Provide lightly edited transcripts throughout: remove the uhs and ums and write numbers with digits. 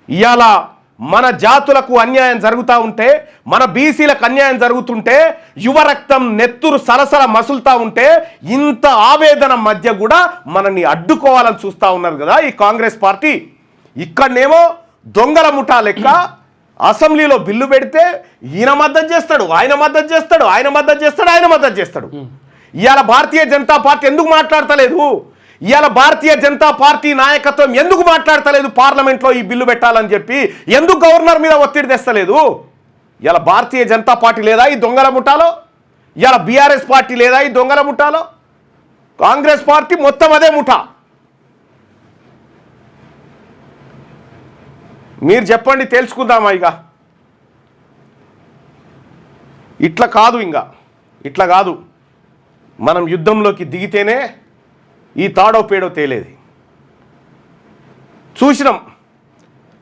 ఇవాళ మన జాతులకు అన్యాయం జరుగుతూ ఉంటే, మన బీసీలకు అన్యాయం జరుగుతుంటే, యువ రక్తం నెత్తురు సలసల మసులుతూ ఉంటే, ఇంత ఆవేదన మధ్య కూడా మనల్ని అడ్డుకోవాలని చూస్తూ ఉన్నారు కదా ఈ కాంగ్రెస్ పార్టీ. ఇక్కడనేమో దొంగల ముఠా లెక్క అసెంబ్లీలో బిల్లు పెడితే ఈయన మద్దతు చేస్తాడు, ఆయన మద్దతు చేస్తాడు, ఆయన మద్దతు చేస్తాడు, ఆయన మద్దతు చేస్తాడు. ఇవాళ భారతీయ జనతా పార్టీ ఎందుకు మాట్లాడతలేదు? ఇవాళ భారతీయ జనతా పార్టీ నాయకత్వం ఎందుకు మాట్లాడతలేదు? పార్లమెంట్లో ఈ బిల్లు పెట్టాలని చెప్పి ఎందుకు గవర్నర్ మీద ఒత్తిడి తెస్తలేదు? ఇవాళ భారతీయ జనతా పార్టీ లేదా ఈ దొంగల ముఠాలో? ఇవాళ బీఆర్ఎస్ పార్టీ లేదా ఈ దొంగల ముఠాలో? కాంగ్రెస్ పార్టీ మొత్తం అదే ముఠా. మీరు చెప్పండి, తెలుసుకుందామా? ఇట్లా కాదు, ఇట్లా కాదు. మనం యుద్ధంలోకి దిగితేనే ఈ తాడో పేడో తేలేది. చూసినాం.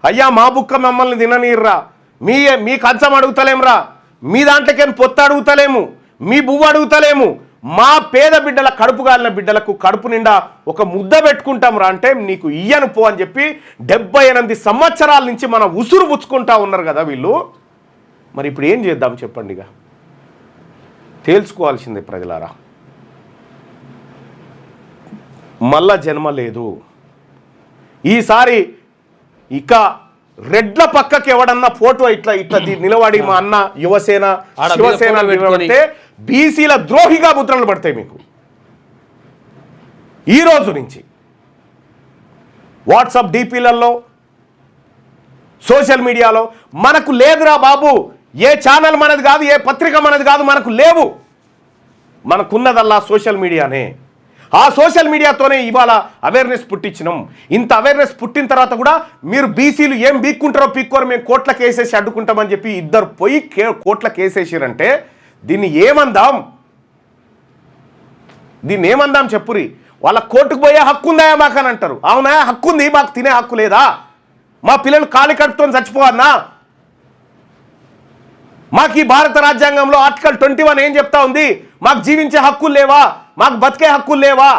అయ్యా మా బుక్క మమ్మల్ని తిననీర్రా, మీ కంచం అడుగుతలేమురా, మీ దాంట్లోకి పొత్తు అడుగుతలేము, మీ బువ్వ అడుగుతలేము, మా పేద బిడ్డల కడుపు గాలిన బిడ్డలకు కడుపు నిండా ఒక ముద్ద పెట్టుకుంటాం రా అంటే నీకు ఇయ్యను పో అని చెప్పి 78 సంవత్సరాల నుంచి మన ఉసురు పుచ్చుకుంటా ఉన్నారు కదా వీళ్ళు. మరి ఇప్పుడు ఏం చేద్దాం చెప్పండి? తేల్చుకోవాల్సిందే ప్రజలారా. మళ్ళా జన్మ లేదు. ఈసారి ఇక రెడ్ల పక్కకి ఎవడన్నా ఫోటో ఇట్లా నిలబడి మా అన్న యువసేన శివసేన నిలబడితే బీసీల ద్రోహిగా ముద్రలు పడతాయి మీకు. ఈ రోజు నుంచి వాట్సాప్ డీపీలలో, సోషల్ మీడియాలో మనకు లేదురా బాబు, ఏ ఛానల్ మనది కాదు, ఏ పత్రిక మనది కాదు, మనకు లేవు. మనకున్నదల్లా సోషల్ మీడియానే. ఆ సోషల్ మీడియాతోనే ఇవాళ అవేర్నెస్ పుట్టించినాం. ఇంత అవేర్నెస్ పుట్టిన తర్వాత కూడా మీరు బీసీలు ఏం బీక్కుంటారో పీక్కోరు, మేము కోట్ల కేసేసి అడ్డుకుంటామని చెప్పి ఇద్దరు పోయి కోట్ల కేసేసారంటే దీన్ని ఏమందాం? చెప్పురి. వాళ్ళ కోర్టుకు పోయే హక్కు ఉందా మాకని అంటారు. అవునా, హక్కు ఉంది, మాకు తినే హక్కు లేదా? మా పిల్లలు కాలి కడుపుతో చచ్చిపోవన్నా? మాకు ఈ భారత రాజ్యాంగంలో ఆర్టికల్ 21 ఏం చెప్తా ఉంది? మాకు జీవించే హక్కులు లేవా? మాకు బతికే హక్కులు లేవా?